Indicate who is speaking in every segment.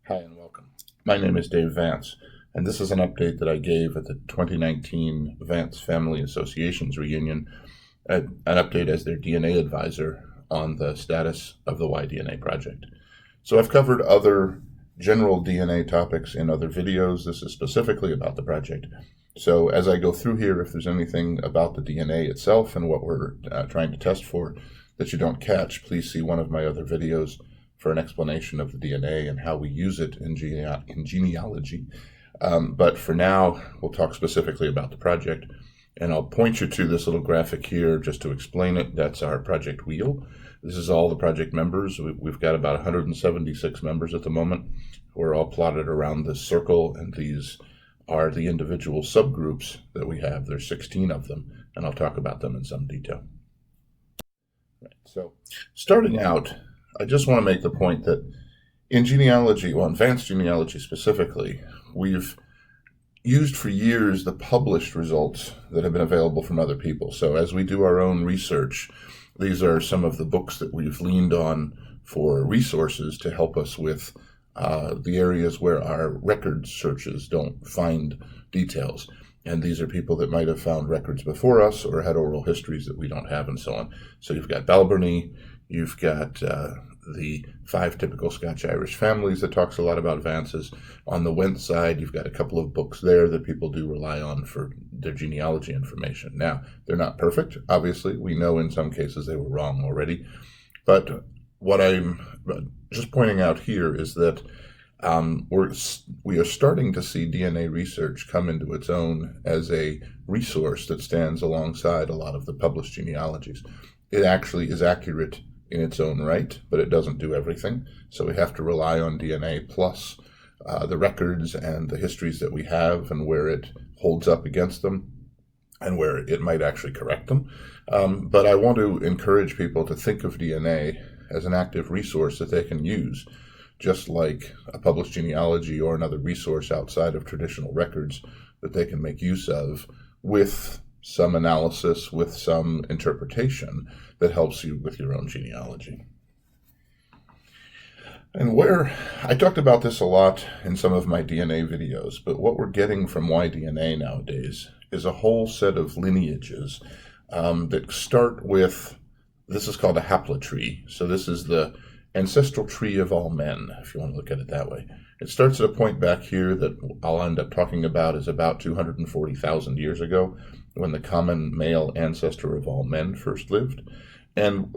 Speaker 1: Hi and welcome. My name is Dave Vance, and this is an update that I gave at the 2019 Vance Family Association's reunion, an update as their DNA advisor on the status of the Y-DNA Project. So I've covered other general DNA topics in other videos. This is specifically about the project. So as I go through here, if there's anything about the DNA itself and what we're trying to test for that you don't catch, please see one of my other videos for an explanation of the DNA and how we use it in genealogy. But for now, we'll talk specifically about the project. And I'll point you to this little graphic here just to explain it. That's our project wheel. This is all the project members. We've got about 176 members at the moment. We're all plotted around this circle, and these are the individual subgroups that we have. There's 16 of them, and I'll talk about them in some detail. Right, so starting out, I just want to make the point that in genealogy, well, in Vance genealogy specifically, we've used for years the published results that have been available from other people. So as we do our own research, these are some of the books that we've leaned on for resources to help us with the areas where our record searches don't find details. And these are people that might have found records before us or had oral histories that we don't have and so on. So you've got Balbirnie, you've got the 5 typical Scotch-Irish families that talks a lot about Vances. On the Wentz side, you've got a couple of books there that people do rely on for their genealogy information. Now, they're not perfect, obviously. We know in some cases they were wrong already. But what I'm just pointing out here is that we are starting to see DNA research come into its own as a resource that stands alongside a lot of the published genealogies. It actually is accurate in its own right, but it doesn't do everything. So we have to rely on DNA plus the records and the histories that we have and where it holds up against them and where it might actually correct them. But I want to encourage people to think of DNA as an active resource that they can use, just like a published genealogy or another resource outside of traditional records that they can make use of with some analysis, with some interpretation that helps you with your own genealogy. And where I talked about this a lot in some of my DNA videos, but what we're getting from Y-DNA nowadays is a whole set of lineages that start with, this is called a haplotree. So this is the ancestral tree of all men, if you want to look at it that way. It starts at a point back here that I'll end up talking about is about 240,000 years ago, when the common male ancestor of all men first lived. And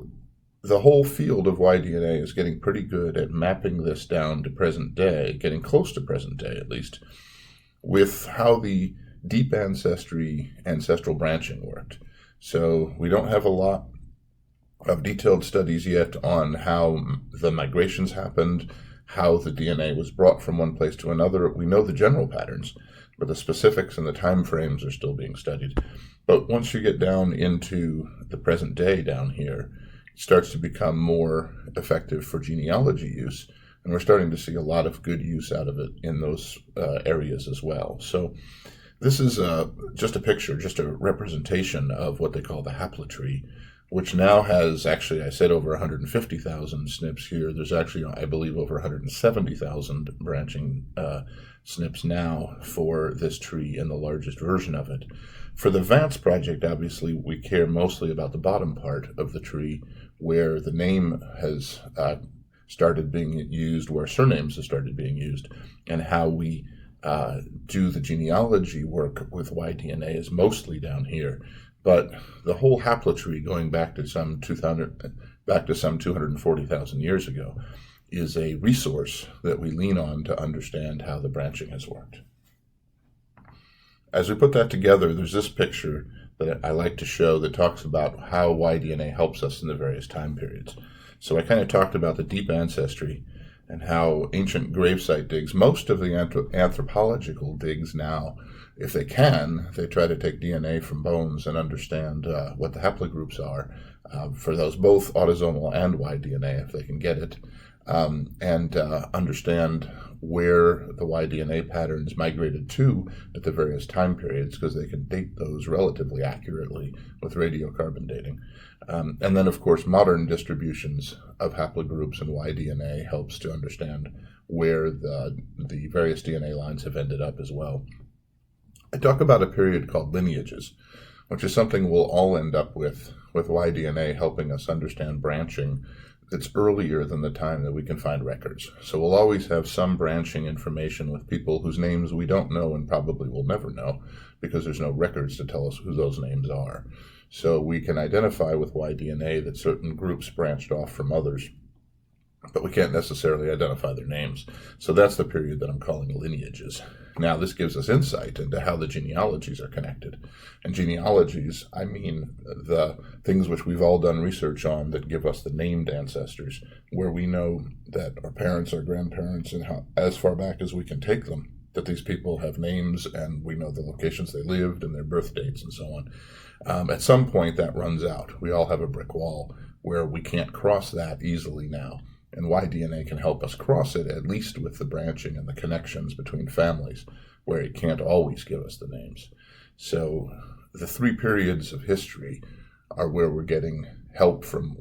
Speaker 1: the whole field of Y-DNA is getting pretty good at mapping this down to present day, getting close to present day at least, with how the deep ancestral branching worked. So we don't have a lot of detailed studies yet on how the migrations happened, how the DNA was brought from one place to another. We know the general patterns, but the specifics and the time frames are still being studied. But once you get down into the present day down here, it starts to become more effective for genealogy use, and we're starting to see a lot of good use out of it in those areas as well. So this is just a picture, just a representation of what they call the haplotree, which now has actually, I said over 150,000 SNPs here. There's actually, I believe, over 170,000 branching SNPs now for this tree in the largest version of it. For the Vance project, obviously, we care mostly about the bottom part of the tree where the name has started being used, where surnames have started being used, and how we do the genealogy work with Y-DNA is mostly down here. But the whole haplotree, going back to some 240,000 years ago, is a resource that we lean on to understand how the branching has worked. As we put that together, there's this picture that I like to show that talks about how Y-DNA helps us in the various time periods. So I kind of talked about the deep ancestry and how ancient gravesite digs, most of the anthropological digs now, if they can, they try to take DNA from bones and understand what the haplogroups are for those, both autosomal and Y-DNA, if they can get it, and understand where the Y-DNA patterns migrated to at the various time periods, because they can date those relatively accurately with radiocarbon dating. And then, of course, modern distributions of haplogroups and Y-DNA helps to understand where the various DNA lines have ended up as well. I talk about a period called lineages, which is something we'll all end up with Y-DNA helping us understand branching that's earlier than the time that we can find records. So we'll always have some branching information with people whose names we don't know and probably will never know because there's no records to tell us who those names are. So we can identify with Y-DNA that certain groups branched off from others, but we can't necessarily identify their names. So that's the period that I'm calling lineages. Now, this gives us insight into how the genealogies are connected. And genealogies, I mean the things which we've all done research on that give us the named ancestors, where we know that our parents, our grandparents, and how, as far back as we can take them, that these people have names and we know the locations they lived and their birth dates and so on. At some point, that runs out. We all have a brick wall where we can't cross that easily now. And Y-DNA can help us cross it, at least with the branching and the connections between families, where it can't always give us the names. So the three periods of history are where we're getting help from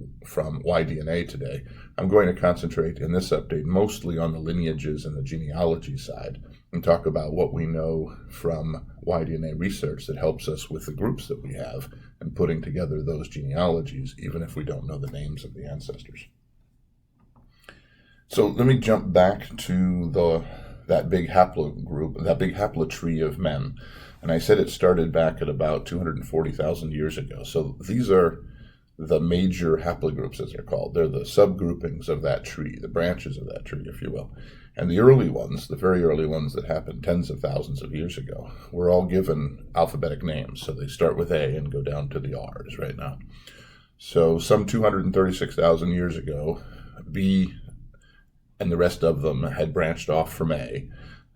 Speaker 1: Y-DNA today. I'm going to concentrate in this update mostly on the lineages and the genealogy side and talk about what we know from Y-DNA research that helps us with the groups that we have and putting together those genealogies, even if we don't know the names of the ancestors. So let me jump back to that big haplogroup, that big haplotree of men. And I said it started back at about 240,000 years ago. So these are the major haplogroups, as they're called. They're the subgroupings of that tree, the branches of that tree, if you will. And the early ones, the very early ones that happened tens of thousands of years ago, were all given alphabetic names. So they start with A and go down to the R's right now. So some 236,000 years ago, B and the rest of them had branched off from A.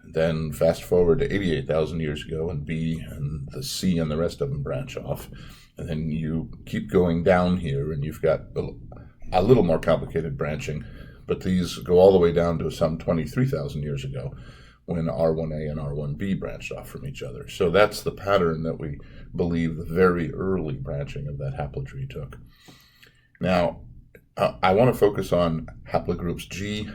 Speaker 1: Then fast forward to 88,000 years ago, and B and the C and the rest of them branch off. And then you keep going down here, and you've got a little more complicated branching, but these go all the way down to some 23,000 years ago, when R1A and R1B branched off from each other. So that's the pattern that we believe the very early branching of that haplotree took. Now, I want to focus on haplogroups G,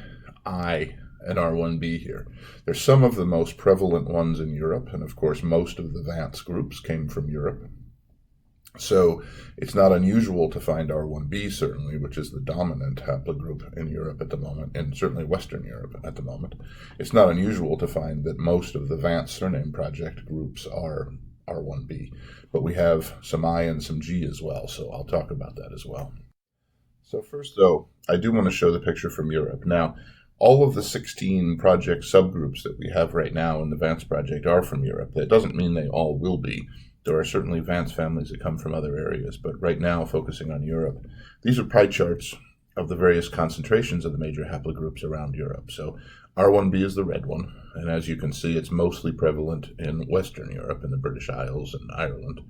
Speaker 1: I, and R1B here. They're some of the most prevalent ones in Europe, and of course most of the Vance groups came from Europe. So it's not unusual to find R1B, certainly, which is the dominant haplogroup in Europe at the moment, and certainly Western Europe at the moment. It's not unusual to find that most of the Vance Surname Project groups are R1B, but we have some I and some G as well, so I'll talk about that as well. So first, though, I do want to show the picture from Europe. Now, all of the 16 project subgroups that we have right now in the Vance Project are from Europe. That doesn't mean they all will be. There are certainly Vance families that come from other areas, but right now, focusing on Europe, these are pie charts of the various concentrations of the major haplogroups around Europe. So R1B is the red one, and as you can see, it's mostly prevalent in Western Europe, in the British Isles and Ireland.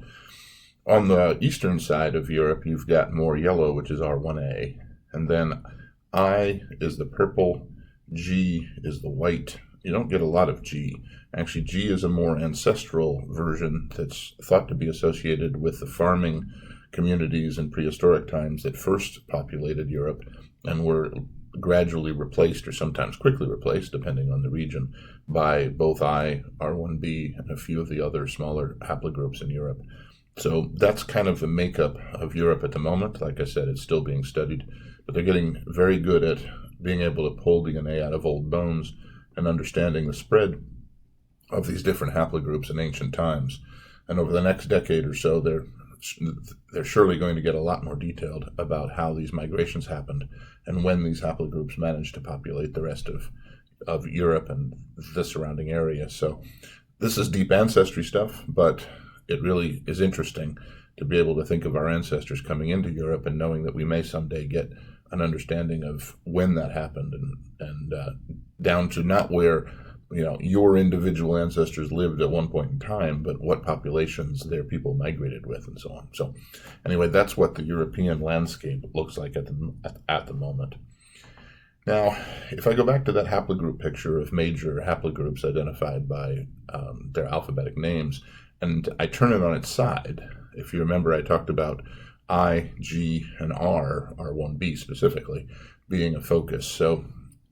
Speaker 1: On the eastern side of Europe, you've got more yellow, which is R1A, and then I is the purple, G is the white. You don't get a lot of G. Actually, G is a more ancestral version that's thought to be associated with the farming communities in prehistoric times that first populated Europe and were gradually replaced, or sometimes quickly replaced, depending on the region, by both I, R1B, and a few of the other smaller haplogroups in Europe. So that's kind of the makeup of Europe at the moment. Like I said, it's still being studied, but they're getting very good at being able to pull DNA out of old bones and understanding the spread of these different haplogroups in ancient times. And over the next decade or so, they're surely going to get a lot more detailed about how these migrations happened and when these haplogroups managed to populate the rest of Europe and the surrounding area. So this is deep ancestry stuff, but it really is interesting to be able to think of our ancestors coming into Europe and knowing that we may someday get an understanding of when that happened and down to not where your individual ancestors lived at one point in time, but what populations their people migrated with and so on. So anyway, that's what the European landscape looks like at the moment. Now, if I go back to that haplogroup picture of major haplogroups identified by their alphabetic names, and I turn it on its side, if you remember, I talked about I, G, and R1B specifically, being a focus. So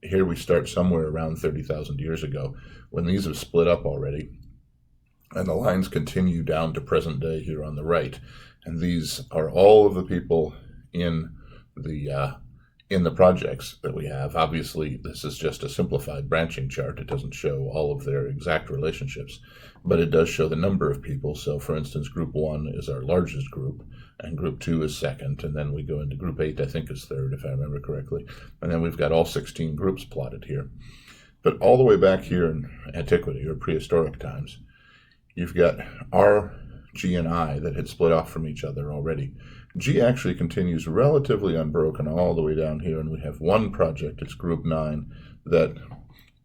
Speaker 1: here we start somewhere around 30,000 years ago, when these have split up already, and the lines continue down to present day here on the right. And these are all of the people in the projects that we have. Obviously, this is just a simplified branching chart. It doesn't show all of their exact relationships, but it does show the number of people. So, for instance, Group 1 is our largest group, and Group 2 is second, and then we go into Group 8, I think, is third, if I remember correctly. And then we've got all 16 groups plotted here. But all the way back here in antiquity, or prehistoric times, you've got R, G, and I that had split off from each other already. G actually continues relatively unbroken all the way down here, and we have one project, it's Group 9, that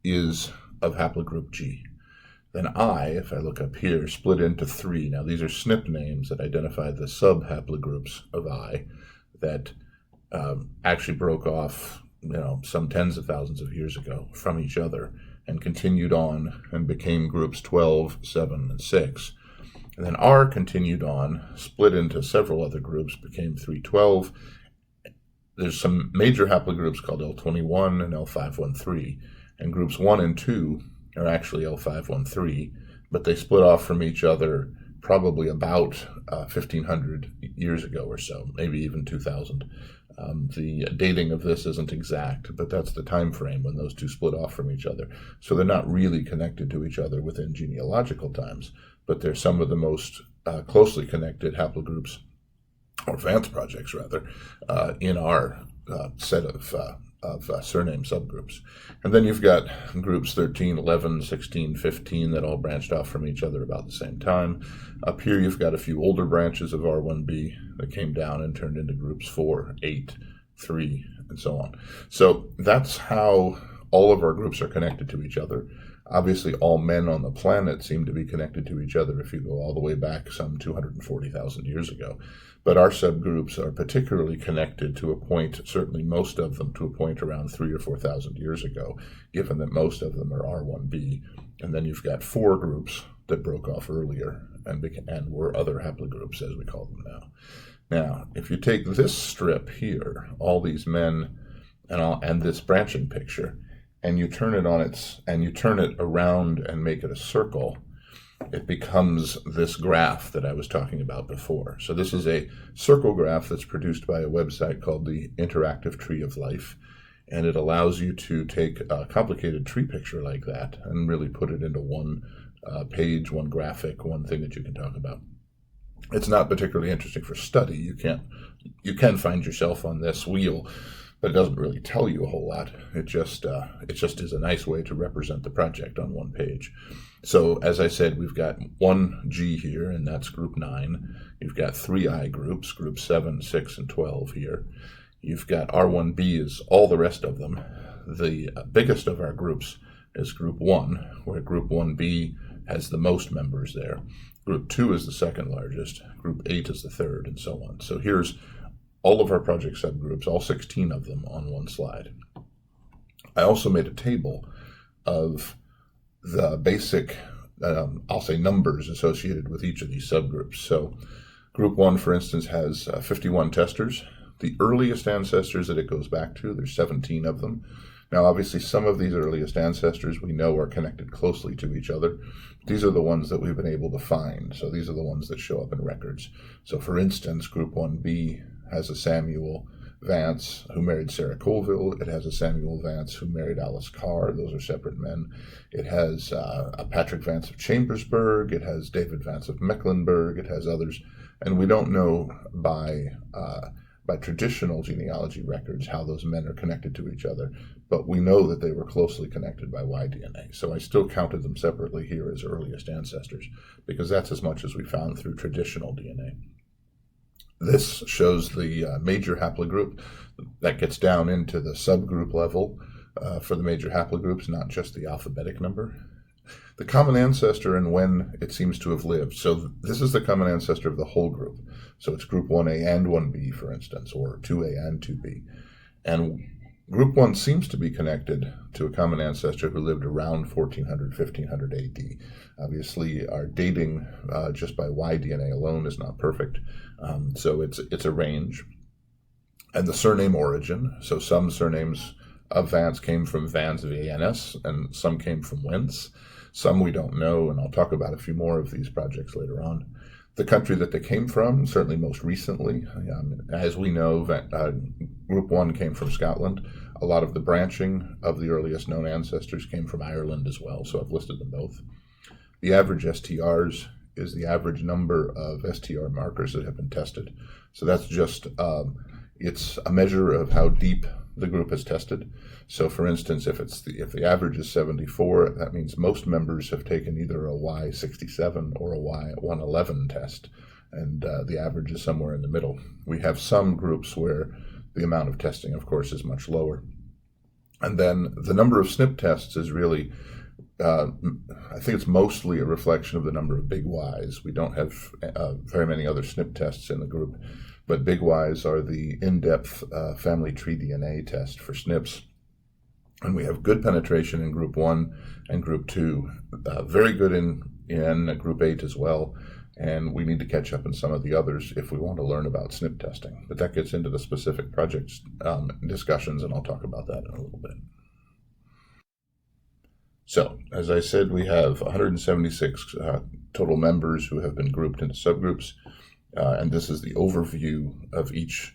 Speaker 1: is of haplogroup G. Then I, if I look up here, split into 3. Now these are SNP names that identify the sub-haplogroups of I that actually broke off, some tens of thousands of years ago from each other and continued on and became groups 12, 7, and 6. And then R continued on, split into several other groups, became 312. There's some major haplogroups called L21 and L513, and groups 1 and 2 are actually L513, but they split off from each other probably about 1,500 years ago or so, maybe even 2,000. The dating of this isn't exact, but that's the time frame when those two split off from each other. So they're not really connected to each other within genealogical times, but they're some of the most closely connected haplogroups, or Vance projects rather, in our set of surname subgroups. And then you've got groups 13, 11, 16, 15 that all branched off from each other about the same time. Up here you've got a few older branches of R1b that came down and turned into groups 4, 8, 3, and so on. So that's how all of our groups are connected to each other. Obviously, all men on the planet seem to be connected to each other if you go all the way back some 240,000 years ago. But our subgroups are particularly connected to a point, certainly most of them, to a point around 3,000 or 4,000 years ago, given that most of them are R1b. And then you've got 4 groups that broke off earlier and were other haplogroups, as we call them now. Now, if you take this strip here, all these men and this branching picture, and you turn it around and make it a circle, it becomes this graph that I was talking about before. So this is a circle graph that's produced by a website called the Interactive Tree of Life, and it allows you to take a complicated tree picture like that and really put it into one page, one graphic, one thing that you can talk about. It's not particularly interesting for study. You can find yourself on this wheel, but it doesn't really tell you a whole lot. It just is a nice way to represent the project on one page. So as I said, we've got 1 G here, and that's group 9. You've got 3 I groups, groups 7, 6, and 12 here. You've got R1B is all the rest of them. The biggest of our groups is group 1, where group 1B has the most members there. Group 2 is the second largest. Group 8 is the third, and so on. So here's all of our project subgroups, all 16 of them on one slide. I also made a table of the basic, I'll say numbers associated with each of these subgroups. So group 1, for instance, has 51 testers. The earliest ancestors that it goes back to, there's 17 of them. Now, obviously, some of these earliest ancestors we know are connected closely to each other. These are the ones that we've been able to find. So these are the ones that show up in records. So for instance, group 1B has a Samuel Vance who married Sarah Colville. It has a Samuel Vance who married Alice Carr. Those are separate men. It has a Patrick Vance of Chambersburg. It has David Vance of Mecklenburg. It has others. And we don't know by traditional genealogy records how those men are connected to each other, but we know that they were closely connected by Y-DNA. So I still counted them separately here as earliest ancestors, because that's as much as we found through traditional DNA. This shows the major haplogroup that gets down into the subgroup level for the major haplogroups, not just the alphabetic number. The common ancestor and when it seems to have lived. So this is the common ancestor of the whole group. So it's group 1A and 1B, for instance, or 2A and 2B. And group 1 seems to be connected to a common ancestor who lived around 1400, 1500 AD. Obviously, our dating just by Y-DNA alone is not perfect. So it's a range. And the surname origin, so some surnames of Vance came from Vance VANS, and some came from Wentz. Some we don't know, and I'll talk about a few more of these projects later on. The country that they came from, certainly most recently, as we know, Group 1 came from Scotland. A lot of the branching of the earliest known ancestors came from Ireland as well, so I've listed them both. The average STRs is the average number of STR markers that have been tested. So that's just, it's a measure of how deep the group has tested. So for instance, if the average is 74, that means most members have taken either a Y67 or a Y111 test, and the average is somewhere in the middle. We have some groups where the amount of testing, of course, is much lower. And then the number of SNP tests is really, I think it's mostly a reflection of the number of big Ys. We don't have very many other SNP tests in the group, but big Ys are the in-depth family tree DNA test for SNPs. And we have good penetration in Group 1 and Group 2, very good in Group 8 as well, and we need to catch up in some of the others if we want to learn about SNP testing. But that gets into the specific projects discussions, and I'll talk about that in a little bit. So, as I said, we have 176 total members who have been grouped into subgroups, and this is the overview of each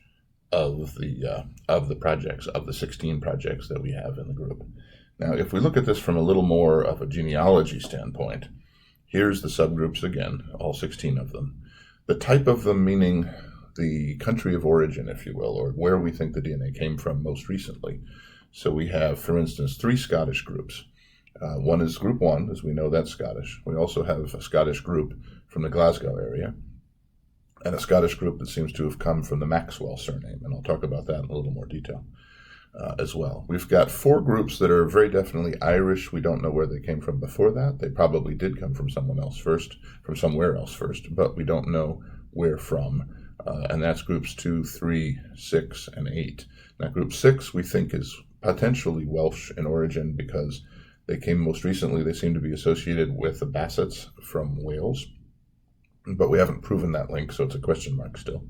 Speaker 1: of the projects, of the 16 projects that we have in the group. Now, if we look at this from a little more of a genealogy standpoint, here's the subgroups again, all 16 of them. The type of them meaning the country of origin, if you will, or where we think the DNA came from most recently. So we have, for instance, 3 Scottish groups. One is Group 1, as we know that's Scottish. We also have a Scottish group from the Glasgow area, and a Scottish group that seems to have come from the Maxwell surname, and I'll talk about that in a little more detail as well. We've got 4 groups that are very definitely Irish. We don't know where they came from before that. They probably did come from somewhere else first, but we don't know where from, and that's groups 2, 3, 6, and 8. Now, Group 6 we think is potentially Welsh in origin because they came most recently, they seem to be associated with the Bassets from Wales, but we haven't proven that link, so it's a question mark still.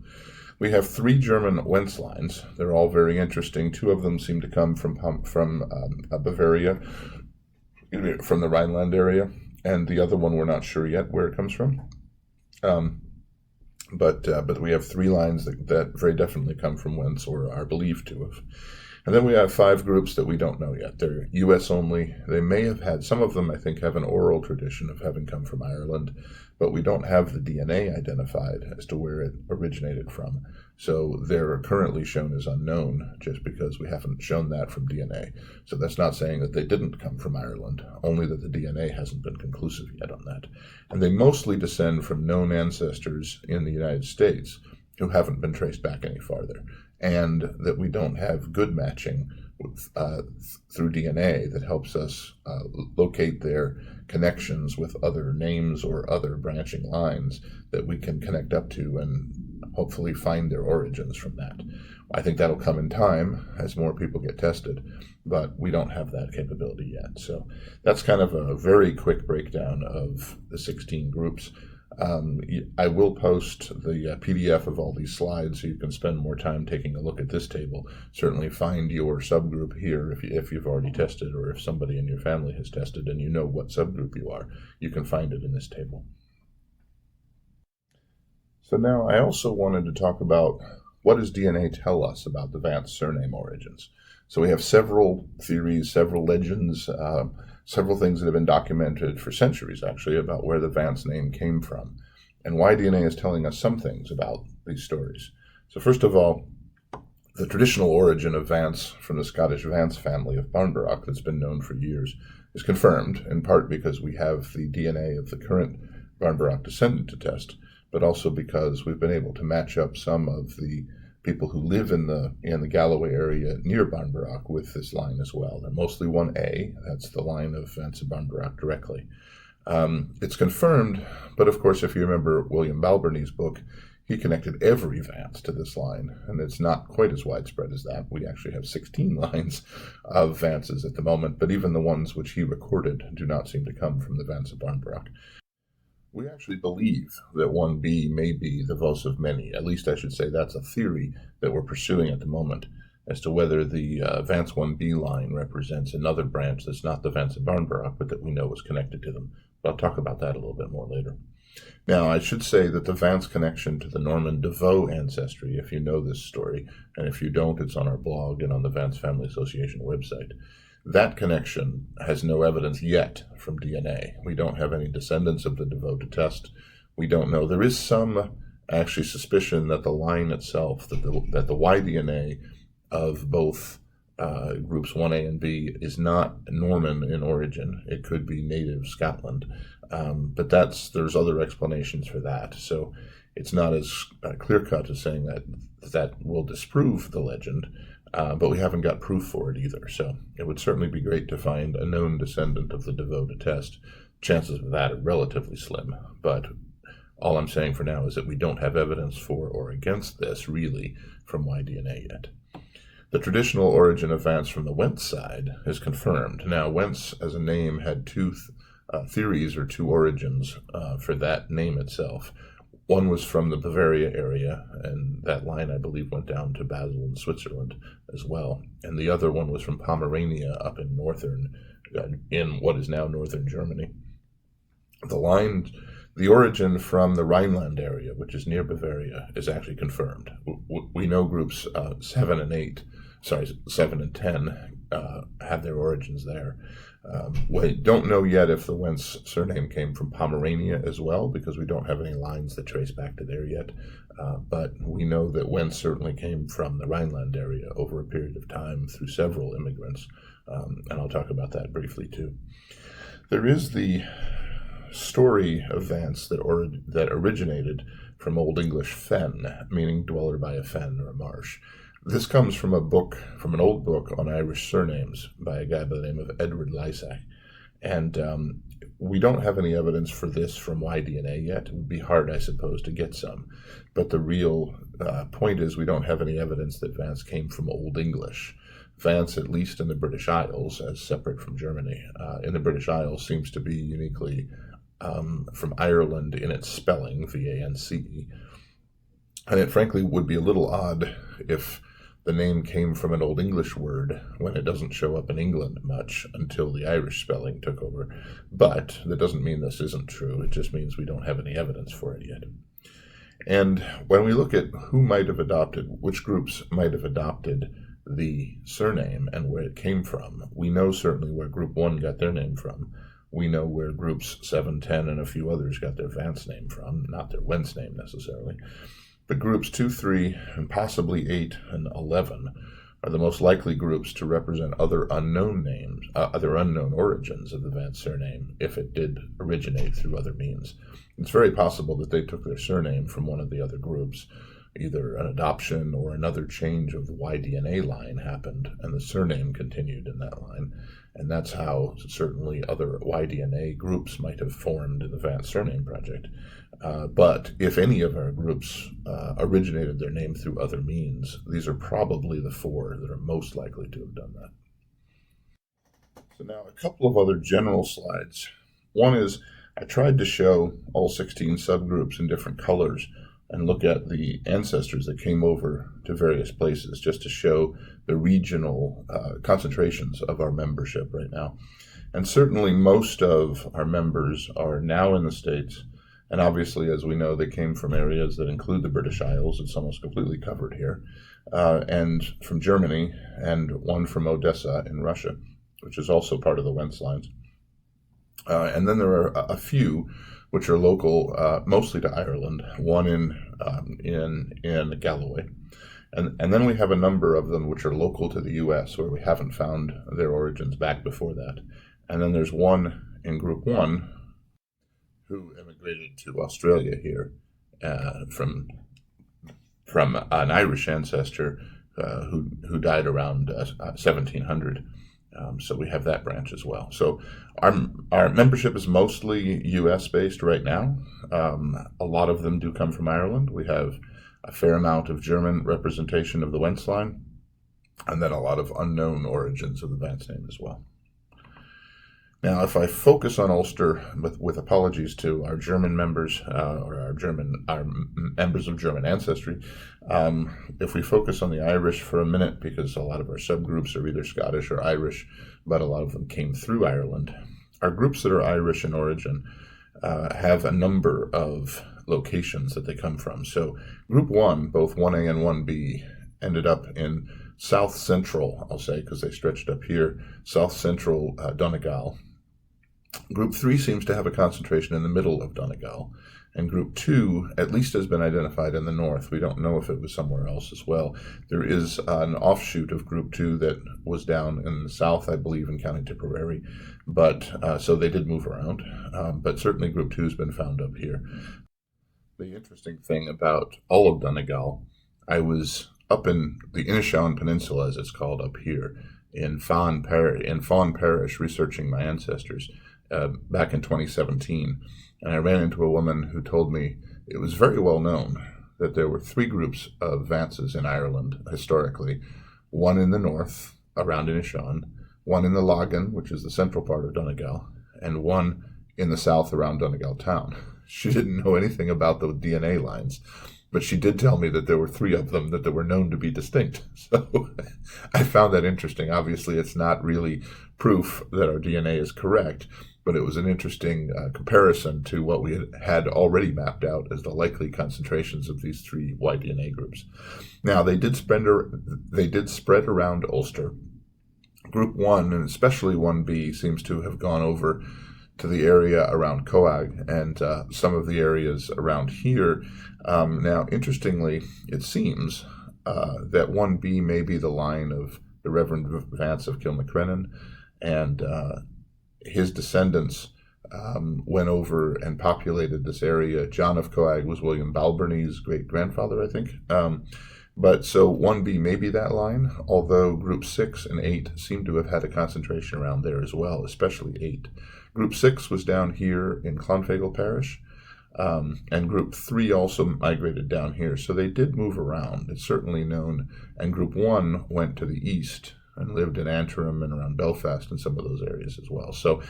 Speaker 1: We have 3 German Wentz lines. They're all very interesting. 2 of them seem to come from Bavaria, from the Rhineland area, and the other one we're not sure yet where it comes from. But we have 3 lines that very definitely come from Wentz or are believed to have. And then we have 5 groups that we don't know yet. They're U.S. only. They may have had, some of them I think have an oral tradition of having come from Ireland, but we don't have the DNA identified as to where it originated from. So they're currently shown as unknown just because we haven't shown that from DNA. So that's not saying that they didn't come from Ireland, only that the DNA hasn't been conclusive yet on that. And they mostly descend from known ancestors in the United States who haven't been traced back any farther, and that we don't have good matching through DNA that helps us locate their connections with other names or other branching lines that we can connect up to and hopefully find their origins from that. I think that'll come in time as more people get tested, but we don't have that capability yet. So that's kind of a very quick breakdown of the 16 groups. I will post the PDF of all these slides so you can spend more time taking a look at this table. Certainly find your subgroup here if you've already tested, or if somebody in your family has tested and you know what subgroup you are, you can find it in this table. So now I also wanted to talk about what does DNA tell us about the Vance surname origins. So we have several theories, several legends, several things that have been documented for centuries, actually, about where the Vance name came from and why DNA is telling us some things about these stories. So first of all, the traditional origin of Vance from the Scottish Vance family of Barnborough that's been known for years is confirmed, in part because we have the DNA of the current Barnborough descendant to test, but also because we've been able to match up some of the people who live in the Galloway area near Barnborough with this line as well. They're mostly 1A, that's the line of Vance of Barnborough directly. It's confirmed, but of course, if you remember William Balburney's book, he connected every Vance to this line, and it's not quite as widespread as that. We actually have 16 lines of Vances at the moment, but even the ones which he recorded do not seem to come from the Vance of Barnborough. We actually believe that 1B may be the Vos of many. At least I should say that's a theory that we're pursuing at the moment. as to whether the Vance 1B line represents another branch that's not the Vance and Barnborough, but that we know is connected to them. But I'll talk about that a little bit more later. Now, I should say that the Vance connection to the Norman DeVoe ancestry, if you know this story, and if you don't, it's on our blog and on the Vance Family Association website. That connection has no evidence yet from DNA. We don't have any descendants of the DeVoe to test. We don't know. There is some actually suspicion that the line itself, that the Y-DNA of both groups 1A and B is not Norman in origin. It could be native Scotland. But there's other explanations for that. So it's not as clear-cut as saying that will disprove the legend, but we haven't got proof for it either. So it would certainly be great to find a known descendant of the DeVoe to test. Chances of that are relatively slim, but all I'm saying for now is that we don't have evidence for or against this, really, from Y-DNA yet. The traditional origin of Vance from the Wentz side is confirmed. Now, Wentz as a name had two theories or two origins for that name itself. One was from the Bavaria area, and that line, I believe, went down to Basel in Switzerland as well. And the other one was from Pomerania up in in what is now northern Germany. The origin from the Rhineland area, which is near Bavaria, is actually confirmed. We know groups 7 and 10 have their origins there. We don't know yet if the Wentz surname came from Pomerania as well, because we don't have any lines that trace back to there yet. But we know that Wentz certainly came from the Rhineland area over a period of time through several immigrants. And I'll talk about that briefly too. There is the story of Vance that originated from Old English fen, meaning dweller by a fen or a marsh. This comes from an old book on Irish surnames by a guy by the name of Edward Lysack. And we don't have any evidence for this from Y-DNA yet. It would be hard, I suppose, to get some. But the real point is we don't have any evidence that Vance came from Old English. Vance, at least in the British Isles, as separate from Germany, in the British Isles seems to be uniquely from Ireland in its spelling, V-A-N-C-E. And it frankly would be a little odd if the name came from an Old English word when it doesn't show up in England much until the Irish spelling took over. But that doesn't mean this isn't true. It just means we don't have any evidence for it yet. And when we look at which groups might have adopted the surname and where it came from, we know certainly where Group 1 got their name from. We know where groups 7, 10, and a few others got their Vance name from, not their Wentz name necessarily. But groups 2, 3, and possibly 8 and 11 are the most likely groups to represent other unknown origins of the Vance surname if it did originate through other means. It's very possible that they took their surname from one of the other groups. Either an adoption or another change of the Y-DNA line happened, and the surname continued in that line. And that's how certainly other Y-DNA groups might have formed in the Vance Surname Project. But if any of our groups originated their name through other means, these are probably the 4 that are most likely to have done that. So now a couple of other general slides. One is I tried to show all 16 subgroups in different colors and look at the ancestors that came over to various places just to show the regional concentrations of our membership right now. And certainly most of our members are now in the States, and obviously, as we know, they came from areas that include the British Isles. It's almost completely covered here, and from Germany, and one from Odessa in Russia, which is also part of the Wentz lines. And then there are a few which are local, mostly to Ireland, one in Galloway. And then we have a number of them which are local to the U.S., where we haven't found their origins back before that. And then there's one in Group 1 who immigrated to Australia here from an Irish ancestor who died around 1700. So we have that branch as well. So our membership is mostly U.S.-based right now. A lot of them do come from Ireland. We have a fair amount of German representation of the Wentz line, and then a lot of unknown origins of the Vance name as well. Now, if I focus on Ulster, with apologies to our German members or our members of German ancestry, if we focus on the Irish for a minute, because a lot of our subgroups are either Scottish or Irish, but a lot of them came through Ireland. Our groups that are Irish in origin have a number of locations that they come from. So Group 1, both 1A and 1B, ended up in South Central, I'll say, because they stretched up here, South Central Donegal. Group 3 seems to have a concentration in the middle of Donegal, and Group 2 at least has been identified in the north. We don't know if it was somewhere else as well. There is an offshoot of Group 2 that was down in the south, I believe, in County Tipperary, but so they did move around, but certainly Group 2 has been found up here. The interesting thing about all of Donegal, I was up in the Inishowen Peninsula, as it's called up here, in Fawn Parish, researching my ancestors back in 2017. And I ran into a woman who told me it was very well known that there were 3 groups of Vances in Ireland historically, one in the north around Inishowen, one in the Lagan, which is the central part of Donegal, and one in the south around Donegal town. She didn't know anything about the DNA lines, but she did tell me that there were 3 of them that were known to be distinct. So I found that interesting. Obviously, it's not really proof that our DNA is correct, but it was an interesting comparison to what we had already mapped out as the likely concentrations of these 3 Y-DNA groups. Now, they did spread around Ulster. Group 1, and especially 1B, seems to have gone over to the area around Coag and some of the areas around here. Now, interestingly, it seems that 1B may be the line of the Reverend Vance of Kilmacrennan, and his descendants went over and populated this area. John of Coag was William Balburney's great-grandfather, I think. But so 1B may be that line, although Group 6 and 8 seem to have had a concentration around there as well, especially 8. Group 6 was down here in Clonfegal Parish, and Group 3 also migrated down here. So they did move around, it's certainly known. And Group 1 went to the east and lived in Antrim and around Belfast and some of those areas as well. So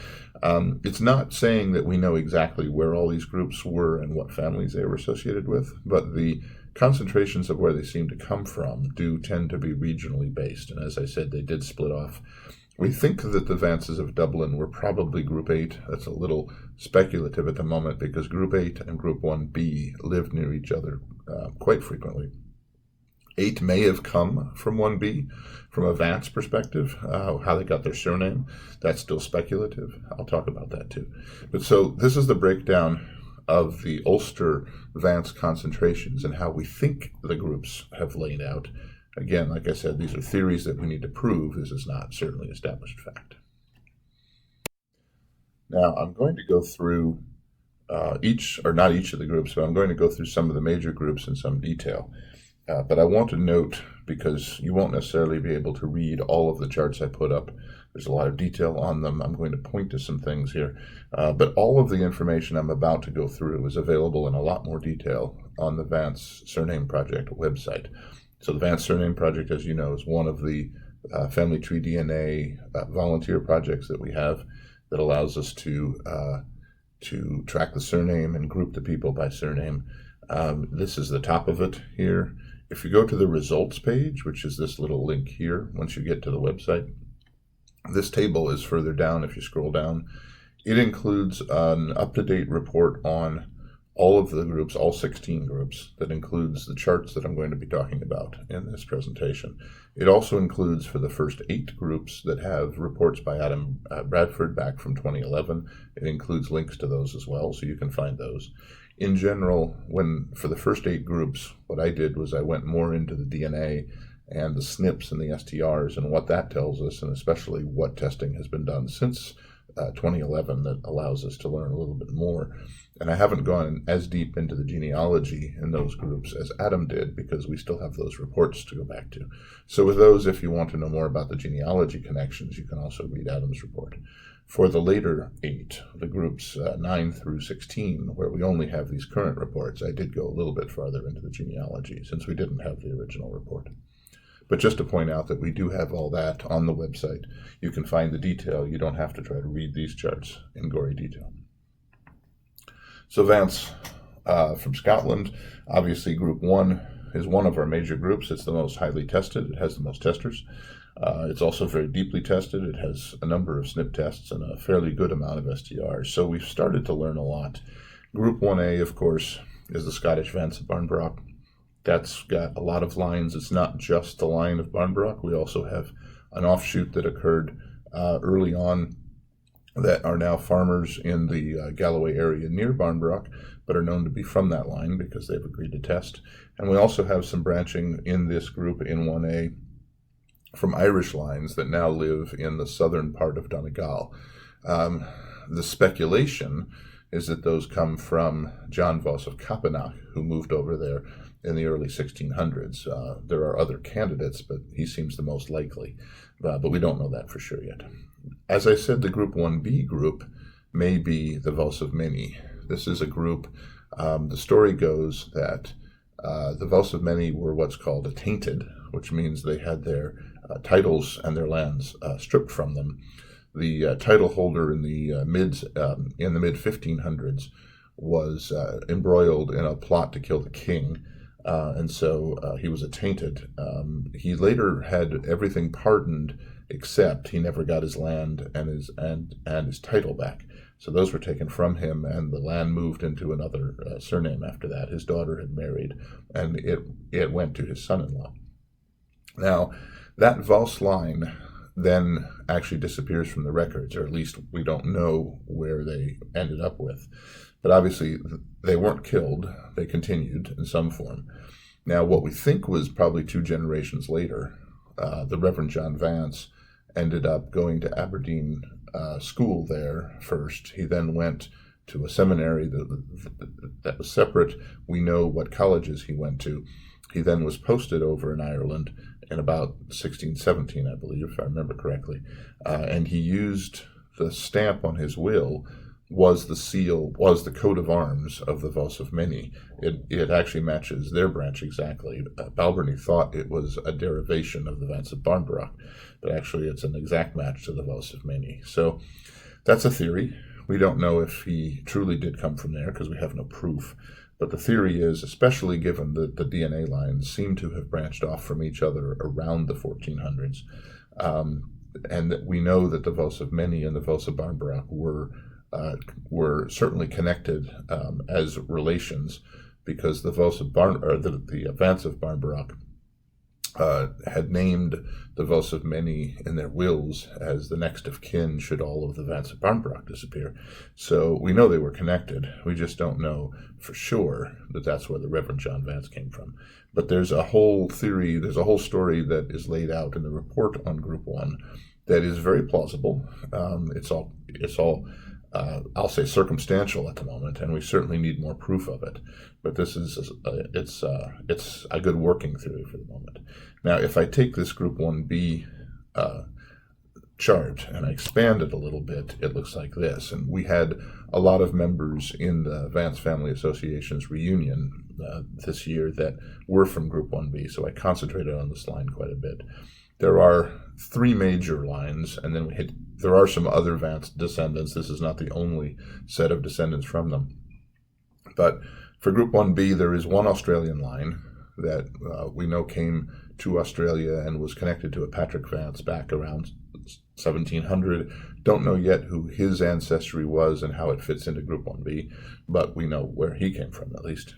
Speaker 1: it's not saying that we know exactly where all these groups were and what families they were associated with, but the concentrations of where they seem to come from do tend to be regionally based. And as I said, they did split off. We think that the Vances of Dublin were probably Group 8. That's a little speculative at the moment because Group 8 and Group 1B lived near each other quite frequently. 8 may have come from 1B, from a Vance perspective, how they got their surname. That's still speculative. I'll talk about that too. But so this is the breakdown of the Ulster Vance concentrations and how we think the groups have laid out. Again, like I said, these are theories that we need to prove. This is not certainly established fact. Now, I'm going to go through not each of the groups, but I'm going to go through some of the major groups in some detail. But I want to note, because you won't necessarily be able to read all of the charts I put up, there's a lot of detail on them. I'm going to point to some things here. But all of the information I'm about to go through is available in a lot more detail on the Vance Surname Project website. So the Vance Surname Project, as you know, is one of the Family Tree DNA volunteer projects that we have that allows us to track the surname and group the people by surname. This is the top of it here. If you go to the results page, which is this little link here, once you get to the website, this table is further down if you scroll down. It includes an up-to-date report on all of the groups, all 16 groups. That includes the charts that I'm going to be talking about in this presentation. It also includes, for the first 8 groups that have reports by Adam Bradford back from 2011, it includes links to those as well, so you can find those. In general, for the first 8 groups, what I did was I went more into the DNA and the SNPs and the STRs and what that tells us, and especially what testing has been done since 2011 that allows us to learn a little bit more. And I haven't gone as deep into the genealogy in those groups as Adam did, because we still have those reports to go back to. So with those, if you want to know more about the genealogy connections, you can also read Adam's report. For the later 8, the groups 9 through 16, where we only have these current reports, I did go a little bit farther into the genealogy since we didn't have the original report. But just to point out that we do have all that on the website. You can find the detail. You don't have to try to read these charts in gory detail. So Vance from Scotland, obviously Group 1 is one of our major groups. It's the most highly tested. It has the most testers. It's also very deeply tested. It has a number of SNP tests and a fairly good amount of STRs. So we've started to learn a lot. Group 1A, of course, is the Scottish Vance of Barnbrock. That's got a lot of lines. It's not just the line of Barnbrock. We also have an offshoot that occurred early on that are now farmers in the Galloway area near Barnbrock, but are known to be from that line because they've agreed to test. And we also have some branching in this group in 1A from Irish lines that now live in the southern part of Donegal. The speculation is that those come from John Voss of Capenach, who moved over there in the early 1600s. There are other candidates, but he seems the most likely. But we don't know that for sure yet. As I said, the Group 1B group may be the Vos of Many. This is a group, the story goes that the Vos of Many were what's called attainted, which means they had their titles and their lands stripped from them. The title holder in the mid 1500s was embroiled in a plot to kill the king, and so he was attainted. He later had everything pardoned, except he never got his land and his title back. So those were taken from him, and the land moved into another surname after that. His daughter had married, and it went to his son-in-law. Now, that Vos line then actually disappears from the records, or at least we don't know where they ended up with. But obviously, they weren't killed. They continued in some form. Now, what we think was probably 2 generations later, the Reverend John Vance ended up going to Aberdeen school there first. He then went to a seminary that was separate. We know what colleges he went to. He then was posted over in Ireland in about 1617, I believe, if I remember correctly. And he used the stamp on his will was the coat of arms of the Vos of Many. It actually matches their branch exactly. Balbirnie thought it was a derivation of the Vance of Barnbrock, but actually it's an exact match to the Vos of Many. So that's a theory. We don't know if he truly did come from there because we have no proof. But the theory is, especially given that the DNA lines seem to have branched off from each other around the 1400s, and that we know that the Vos of Many and the Vos of Barnbrock were certainly connected as relations, because the Vos of the Vance of Barnbrock had named the Vos of Many in their wills as the next of kin should all of the Vance of Barnbrock disappear. So we know they were connected. We just don't know for sure that that's where the Reverend John Vance came from. But there's a whole theory, there's a whole story that is laid out in the report on Group 1 that is very plausible. It's all I'll say circumstantial at the moment, and we certainly need more proof of it. But this is it's a good working theory for the moment. Now, if I take this Group 1B chart and I expand it a little bit, it looks like this. And we had a lot of members in the Vance Family Association's reunion this year that were from Group 1B, so I concentrated on this line quite a bit. There are 3 major lines, and then there are some other Vance descendants. This is not the only set of descendants from them. But for Group 1B, there is one Australian line that we know came to Australia and was connected to a Patrick Vance back around 1700. Don't know yet who his ancestry was and how it fits into Group 1B, but we know where he came from, at least.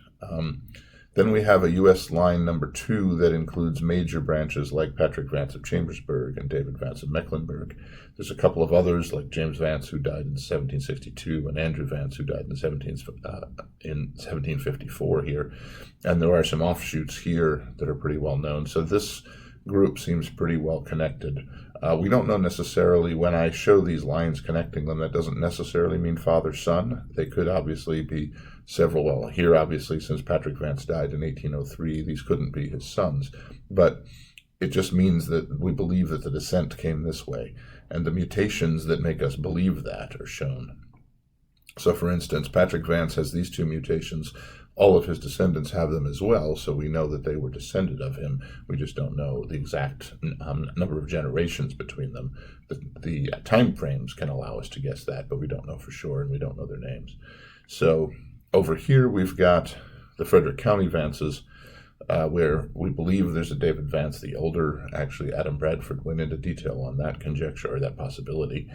Speaker 1: Then we have a U.S. line number 2 that includes major branches like Patrick Vance of Chambersburg and David Vance of Mecklenburg. There's a couple of others like James Vance, who died in 1762, and Andrew Vance, who died in 1754 here. And there are some offshoots here that are pretty well known. So this group seems pretty well connected. We don't know necessarily, when I show these lines connecting them, that doesn't necessarily mean father-son. They could obviously be several. Well, here, obviously, since Patrick Vance died in 1803, these couldn't be his sons. But it just means that we believe that the descent came this way, and the mutations that make us believe that are shown. So, for instance, Patrick Vance has these 2 mutations all of his descendants have them as well, so we know that they were descended of him. We just don't know the exact number of generations between them. The time frames can allow us to guess that, but we don't know for sure, and we don't know their names. So over here we've got the Frederick County Vances, where we believe there's a David Vance the Elder. Actually, Adam Bradford went into detail on that conjecture, or that possibility,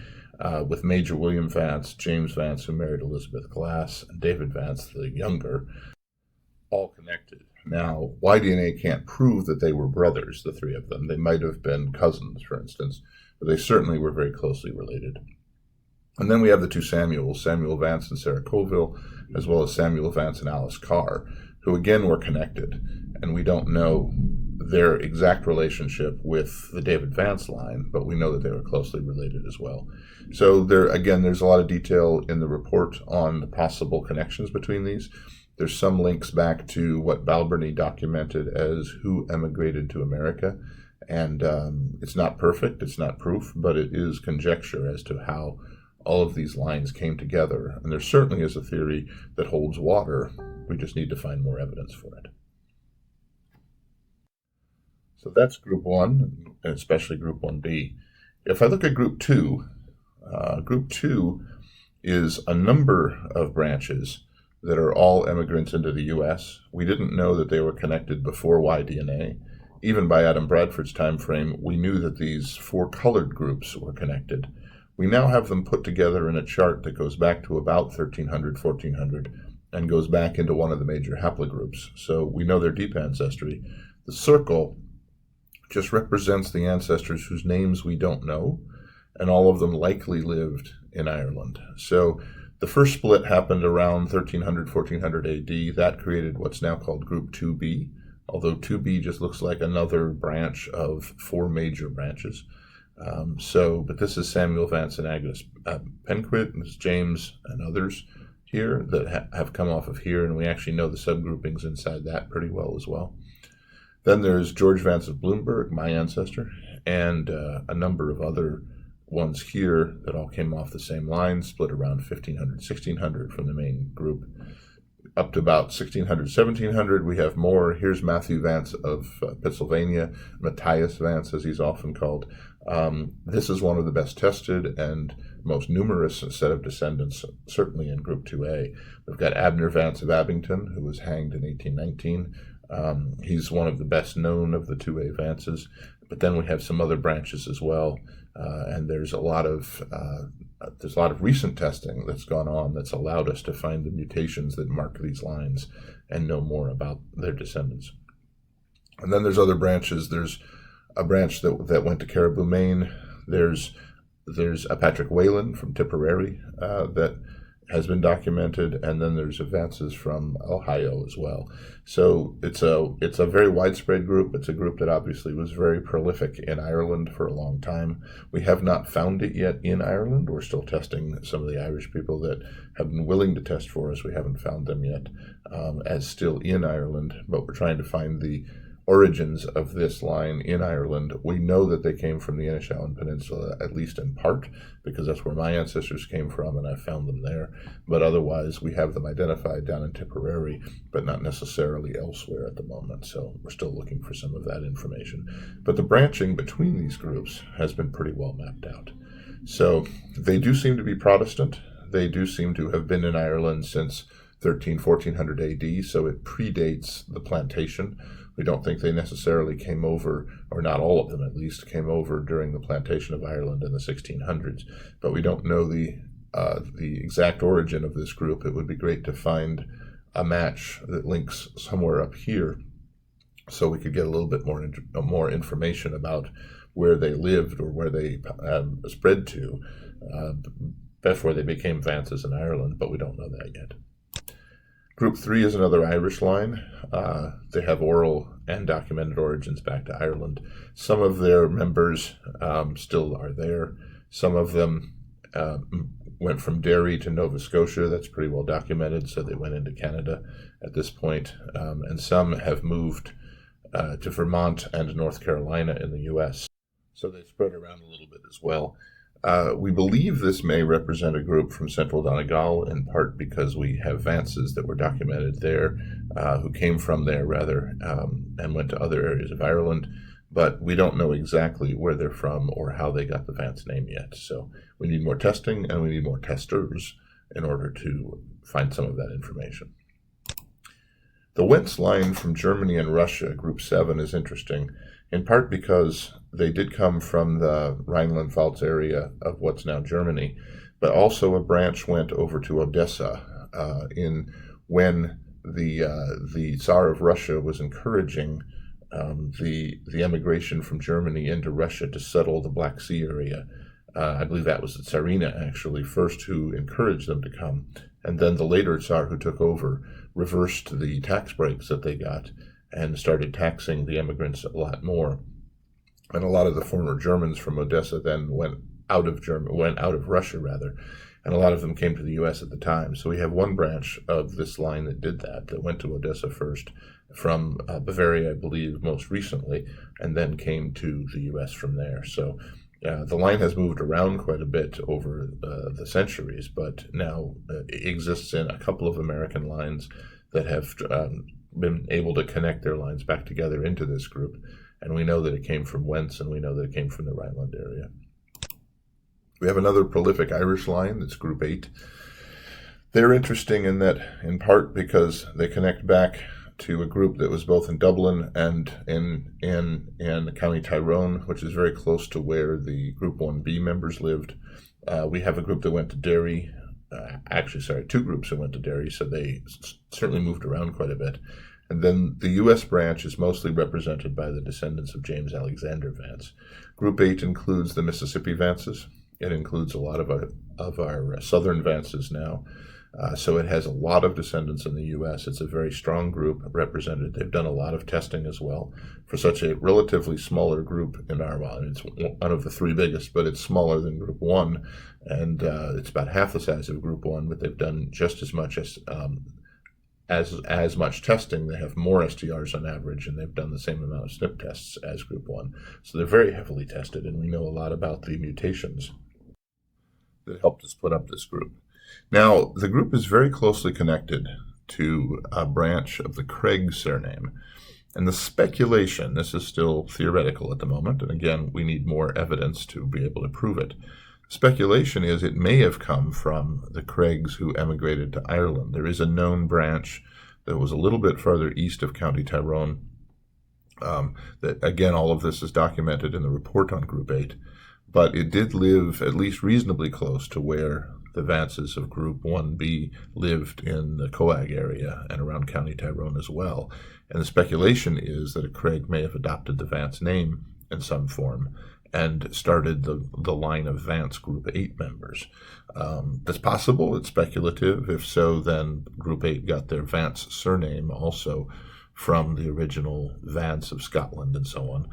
Speaker 1: with Major William Vance, James Vance, who married Elizabeth Glass, and David Vance the Younger, all connected. Now, Y-DNA can't prove that they were brothers, the three of them. They might have been cousins, for instance, but they certainly were very closely related. And then we have the two Samuels, Samuel Vance and Sarah Colville, as well as Samuel Vance and Alice Carr, who again were connected. And we don't know their exact relationship with the David Vance line, but we know that they were closely related as well. So there's a lot of detail in the report on the possible connections between these. There's some links back to what Balberney documented as who emigrated to America. And it's not perfect, it's not proof, but it is conjecture as to how all of these lines came together. And there certainly is a theory that holds water. We just need to find more evidence for it. So that's Group 1, and especially Group 1B. If I look at Group 2, Group 2 is a number of branches that are all immigrants into the U.S. We didn't know that they were connected before Y-DNA. Even by Adam Bradford's time frame, we knew that these 4 colored groups were connected. We now have them put together in a chart that goes back to about 1300, 1400, and goes back into one of the major haplogroups. So we know their deep ancestry. The circle just represents the ancestors whose names we don't know, and all of them likely lived in Ireland. So the first split happened around 1300, 1400 AD. That created what's now called Group 2B, although 2B just looks like another branch of 4 major branches. But this is Samuel Vance and Agnes Penquit, and this is James and others here that have come off of here, and we actually know the subgroupings inside that pretty well as well. Then there's George Vance of Bloomberg, my ancestor, and a number of other ones here that all came off the same line, split around 1500, 1600 from the main group. Up to about 1600, 1700, we have more. Here's Matthew Vance of Pennsylvania, Matthias Vance, as he's often called. This is one of the best tested and most numerous set of descendants, certainly in Group 2A. We've got Abner Vance of Abington, who was hanged in 1819. He's one of the best known of the 2A Vances, but then we have some other branches as well, and there's a lot of recent testing that's gone on that's allowed us to find the mutations that mark these lines and know more about their descendants. And then there's other branches. There's a branch that went to Caribou, Maine. There's a Patrick Whalen from Tipperary that has been documented, and then there's advances from Ohio as well. So it's a very widespread group. It's a group that obviously was very prolific in Ireland for a long time. We have not found it yet in Ireland. We're still testing some of the Irish people that have been willing to test for us. We haven't found them yet as still in Ireland, but we're trying to find the origins of this line in Ireland. We know that they came from the Inishowen Peninsula, at least in part, because that's where my ancestors came from, and I found them there. But otherwise, we have them identified down in Tipperary, but not necessarily elsewhere at the moment. So we're still looking for some of that information. But the branching between these groups has been pretty well mapped out. So they do seem to be Protestant. They do seem to have been in Ireland since 1400 AD, so it predates the plantation. We don't think they necessarily came over, or not all of them at least, came over during the plantation of Ireland in the 1600s. But we don't know the exact origin of this group. It would be great to find a match that links somewhere up here, so we could get a little bit more information about where they lived or where they spread to before they became Vances in Ireland. But we don't know that yet. Group 3 is another Irish line. They have oral and documented origins back to Ireland. Some of their members still are there. Some of them went from Derry to Nova Scotia. That's pretty well documented, so they went into Canada at this point. And some have moved to Vermont and North Carolina in the U.S. So they spread around a little bit as well. We believe this may represent a group from central Donegal, in part because we have Vances that were documented there, who came from there rather, and went to other areas of Ireland. But we don't know exactly where they're from or how they got the Vance name yet. So we need more testing and we need more testers in order to find some of that information. The Wentz line from Germany and Russia, Group 7, is interesting, in part because they did come from the Rhineland-Pfalz area of what's now Germany, but also a branch went over to Odessa when the Tsar of Russia was encouraging the emigration from Germany into Russia to settle the Black Sea area. I believe that was the Tsarina, actually, first who encouraged them to come. And then the later Tsar who took over reversed the tax breaks that they got and started taxing the immigrants a lot more. And a lot of the former Germans from Odessa then went out of Russia, rather, and a lot of them came to the U.S. at the time. So we have one branch of this line that did that went to Odessa first, from Bavaria, I believe, most recently, and then came to the U.S. from there. So the line has moved around quite a bit over the centuries, but now it exists in a couple of American lines that have been able to connect their lines back together into this group. And we know that it came from Wentz, and we know that it came from the Rhineland area. We have another prolific Irish line that's Group 8. They're interesting in that, in part because they connect back to a group that was both in Dublin and in County Tyrone, which is very close to where the Group 1B members lived. We have a group that went to Derry. Two groups that went to Derry, so they certainly moved around quite a bit. And then the U.S. branch is mostly represented by the descendants of James Alexander Vance. Group 8 includes the Mississippi Vances. It includes a lot of our southern Vances now. So it has a lot of descendants in the U.S. It's a very strong group represented. They've done a lot of testing as well. For such a relatively smaller group in Armagh, it's one of the three biggest, but it's smaller than Group 1, and it's about half the size of Group 1, but they've done just as much as much testing. They have more STRs on average, and they've done the same amount of SNP tests as Group 1. So they're very heavily tested, and we know a lot about the mutations that helped us put up this group. Now, the group is very closely connected to a branch of the Craig surname. And the speculation, this is still theoretical at the moment, and again, we need more evidence to be able to prove it. Speculation is it may have come from the Craigs who emigrated to Ireland. There is a known branch that was a little bit further east of County Tyrone. That again, all of this is documented in the report on Group 8, but it did live at least reasonably close to where the Vances of Group 1B lived in the Coag area and around County Tyrone as well. And the speculation is that a Craig may have adopted the Vance name in some form and started the line of Vance Group 8 members. That's possible. It's speculative. If so, then Group 8 got their Vance surname also from the original Vance of Scotland and so on.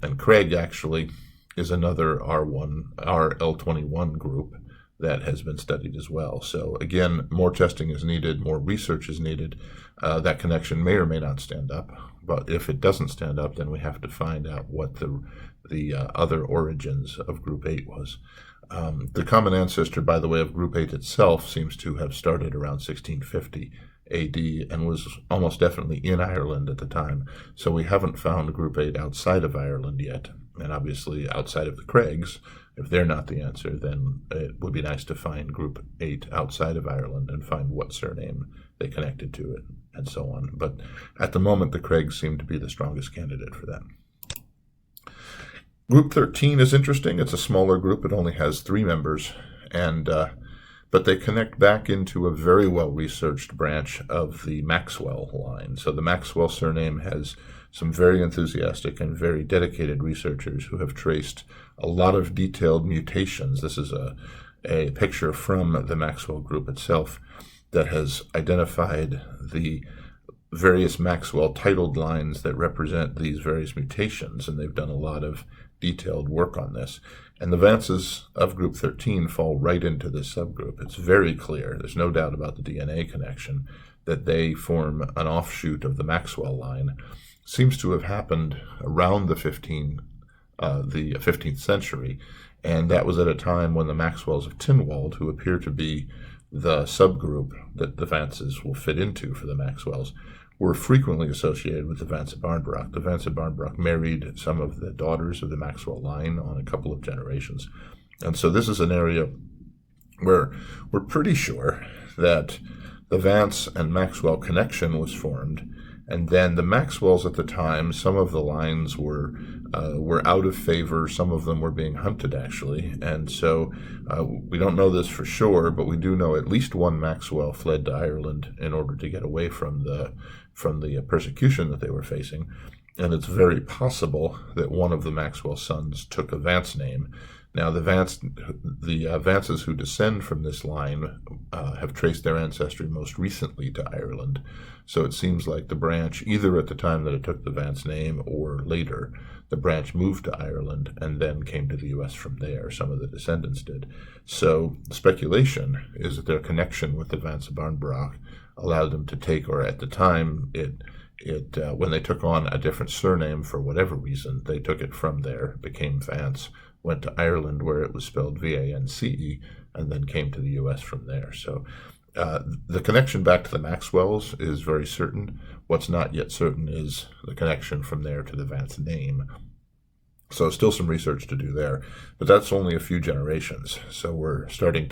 Speaker 1: And Craig actually is another RL21 group that has been studied as well. So again, more testing is needed, more research is needed. That connection may or may not stand up, but if it doesn't stand up, then we have to find out what the other origins of Group 8 was. The common ancestor, by the way, of Group 8 itself seems to have started around 1650 AD and was almost definitely in Ireland at the time. So we haven't found Group 8 outside of Ireland yet. And obviously outside of the Craigs, if they're not the answer, then it would be nice to find Group 8 outside of Ireland and find what surname they connected to it and so on. But at the moment, the Craigs seem to be the strongest candidate for that. Group 13 is interesting. It's a smaller group. It only has 3 members, but they connect back into a very well-researched branch of the Maxwell line. So the Maxwell surname has some very enthusiastic and very dedicated researchers who have traced a lot of detailed mutations. This is a picture from the Maxwell group itself that has identified the various Maxwell titled lines that represent these various mutations, and they've done a lot of detailed work on this. And the Vances of Group 13 fall right into this subgroup. It's very clear, there's no doubt about the DNA connection, that they form an offshoot of the Maxwell line. Seems to have happened around the 15th century, And that was at a time when the Maxwells of Tynwald, who appear to be the subgroup that the Vances will fit into for the Maxwells, were frequently associated with the Vance of Barnbrook. The Vance of Barnbrook married some of the daughters of the Maxwell line on a couple of generations. And so this is an area where we're pretty sure that the Vance and Maxwell connection was formed. And then the Maxwells at the time, some of the lines were out of favor. Some of them were being hunted, actually. And so we don't know this for sure, but we do know at least one Maxwell fled to Ireland in order to get away from the persecution that they were facing. And it's very possible that one of the Maxwell sons took a Vance name. Now, the Vances who descend from this line have traced their ancestry most recently to Ireland. So it seems like the branch, either at the time that it took the Vance name or later, the branch moved to Ireland and then came to the U.S. from there. Some of the descendants did. So speculation is that their connection with the Vance of Barnbrook allowed them to take, or at the time, when they took on a different surname for whatever reason, they took it from there, became Vance, went to Ireland where it was spelled V-A-N-C-E, and then came to the U.S. from there. So the connection back to the Maxwells is very certain. What's not yet certain is the connection from there to the Vance name. So still some research to do there, but that's only a few generations. So we're starting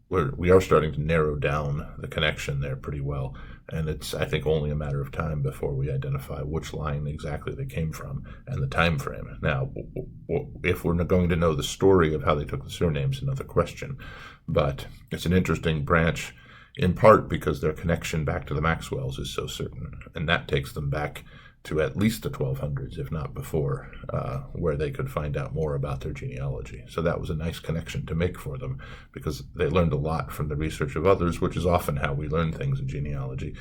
Speaker 1: we are starting to narrow down the connection there pretty well. And it's, I think, only a matter of time before we identify which line exactly they came from and the time frame. Now, if we're going to know the story of how they took the surnames, another question. But it's an interesting branch, in part because their connection back to the Maxwells is so certain. And that takes them back to at least the 1200s, if not before, where they could find out more about their genealogy. So that was a nice connection to make for them, because they learned a lot from the research of others, which is often how we learn things in genealogy,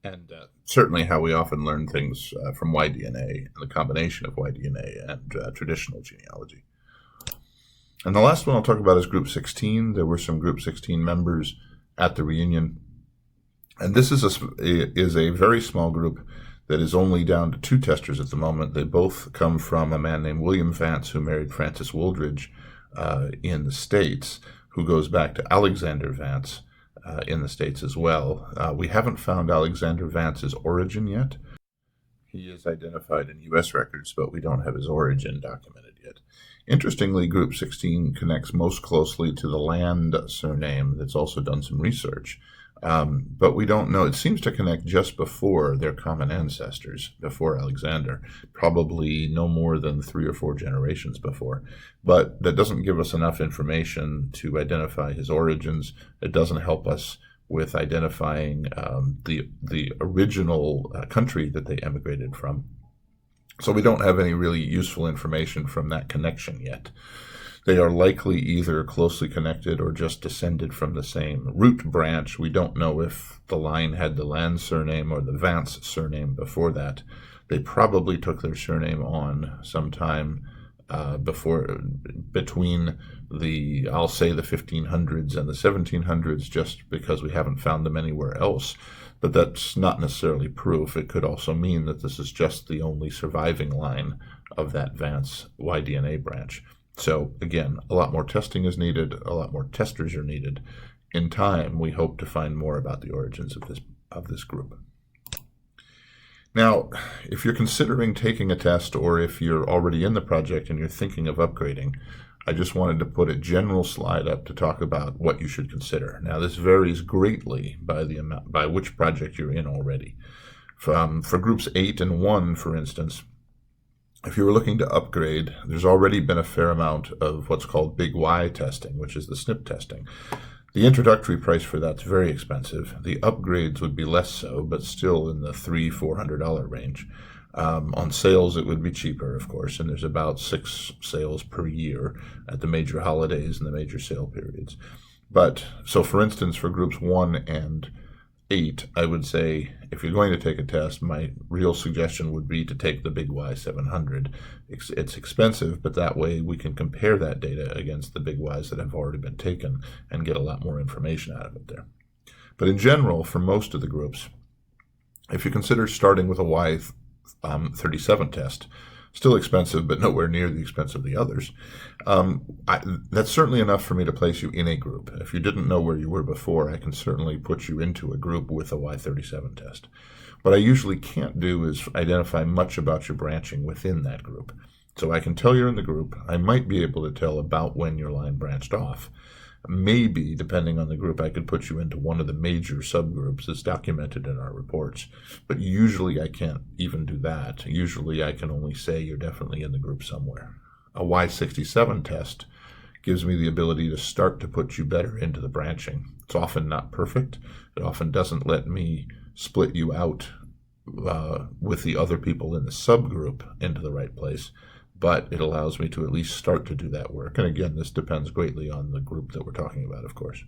Speaker 1: and certainly how we often learn things from Y-DNA, and the combination of Y-DNA and traditional genealogy. And the last one I'll talk about is Group 16. There were some Group 16 members at the reunion, and this is a very small group that is only down to 2 testers at the moment. They both come from a man named William Vance, who married Frances Wooldridge in the States, who goes back to Alexander Vance in the States as well. We haven't found Alexander Vance's origin yet. He is identified in U.S. records, but we don't have his origin documented yet. Interestingly, Group 16 connects most closely to the Land surname that's also done some research. But we don't know. It seems to connect just before their common ancestors, before Alexander, probably no more than 3 or 4 generations before. But that doesn't give us enough information to identify his origins. It doesn't help us with identifying the original country that they emigrated from. So we don't have any really useful information from that connection yet. They are likely either closely connected or just descended from the same root branch. We don't know if the line had the Land surname or the Vance surname before that. They probably took their surname on sometime between the 1500s and the 1700s, just because we haven't found them anywhere else. But that's not necessarily proof. It could also mean that this is just the only surviving line of that Vance Y-DNA branch. So again, a lot more testing is needed, a lot more testers are needed. In time, we hope to find more about the origins of this group. Now, if you're considering taking a test, or if you're already in the project and you're thinking of upgrading, I just wanted to put a general slide up to talk about what you should consider. Now, this varies greatly by which project you're in already. For groups 8 and 1, for instance, if you were looking to upgrade, there's already been a fair amount of what's called Big Y testing, which is the SNP testing. The introductory price for that's very expensive. The upgrades would be less so, but still in the $300-400 range. On sales, it would be cheaper, of course, and there's about 6 sales per year at the major holidays and the major sale periods. But, so for instance, for groups 1 and 8, I would say, if you're going to take a test, my real suggestion would be to take the Big Y700. It's expensive, but that way we can compare that data against the Big Ys that have already been taken and get a lot more information out of it there. But in general, for most of the groups, if you consider starting with a Y37 test, Still expensive, but nowhere near the expense of the others. That's certainly enough for me to place you in a group. If you didn't know where you were before, I can certainly put you into a group with a Y-37 test. What I usually can't do is identify much about your branching within that group. So I can tell you're in the group. I might be able to tell about when your line branched off. Maybe, depending on the group, I could put you into one of the major subgroups that's documented in our reports. But usually I can't even do that. Usually I can only say you're definitely in the group somewhere. A Y-67 test gives me the ability to start to put you better into the branching. It's often not perfect. It often doesn't let me split you out with the other people in the subgroup into the right place, but it allows me to at least start to do that work. And again, this depends greatly on the group that we're talking about, of course.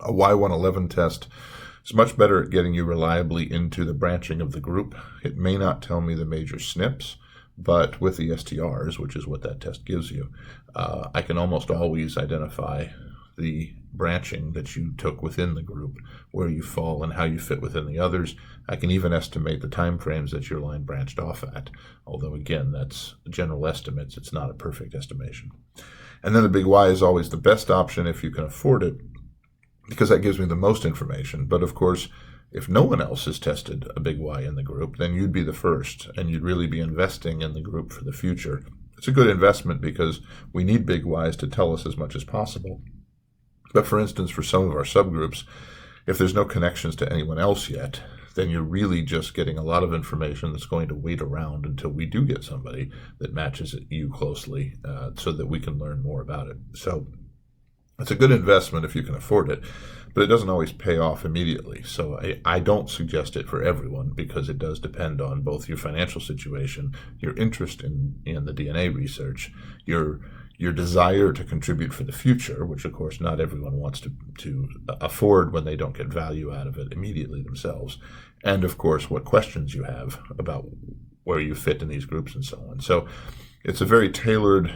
Speaker 1: A Y-111 test is much better at getting you reliably into the branching of the group. It may not tell me the major SNPs, but with the STRs, which is what that test gives you, I can almost always identify the branching that you took within the group, where you fall and how you fit within the others. I can even estimate the time frames that your line branched off at, although again, that's general estimates. It's not a perfect estimation. And then the big Y is always the best option if you can afford it, because that gives me the most information. But of course, if no one else has tested a big Y in the group, then you'd be the first, and you'd really be investing in the group for the future. It's a good investment because we need big Ys to tell us as much as possible. But for instance, for some of our subgroups, if there's no connections to anyone else yet, then you're really just getting a lot of information that's going to wait around until we do get somebody that matches you closely so that we can learn more about it. So it's a good investment if you can afford it, but it doesn't always pay off immediately. So I don't suggest it for everyone because it does depend on both your financial situation, your interest in the DNA research, your desire to contribute for the future, which of course not everyone wants to afford when they don't get value out of it immediately themselves, and of course what questions you have about where you fit in these groups and so on. So it's a very tailored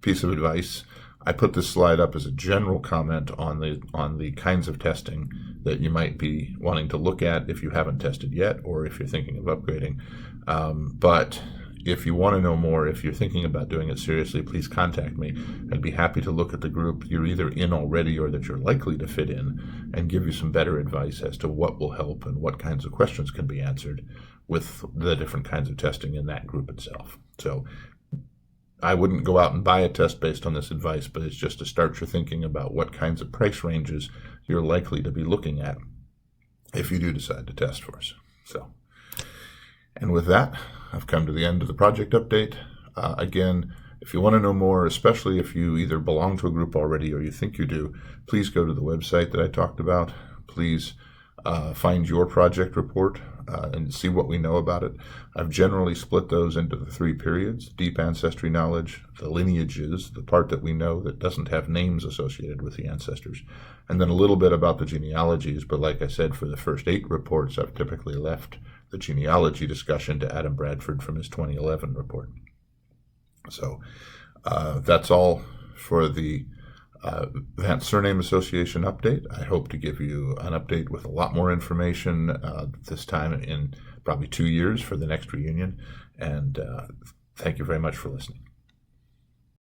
Speaker 1: piece of advice. I put this slide up as a general comment on the kinds of testing that you might be wanting to look at if you haven't tested yet or if you're thinking of upgrading. But if you want to know more, if you're thinking about doing it seriously, please contact me. I'd be happy to look at the group you're either in already or that you're likely to fit in and give you some better advice as to what will help and what kinds of questions can be answered with the different kinds of testing in that group itself. So I wouldn't go out and buy a test based on this advice, but it's just to start your thinking about what kinds of price ranges you're likely to be looking at if you do decide to test for us. So, and with that, I've come to the end of the project update. Again, if you want to know more, especially if you either belong to a group already or you think you do, please go to the website that I talked about. Please find your project report and see what we know about it. I've generally split those into the 3 periods: deep ancestry knowledge, the lineages, the part that we know that doesn't have names associated with the ancestors, and then a little bit about the genealogies. But like I said, for the first 8 reports, I've typically left the genealogy discussion to Adam Bradford from his 2011 report. So that's all for the Vance Surname Association update. I hope to give you an update with a lot more information this time in probably 2 years for the next reunion. And thank you very much for listening.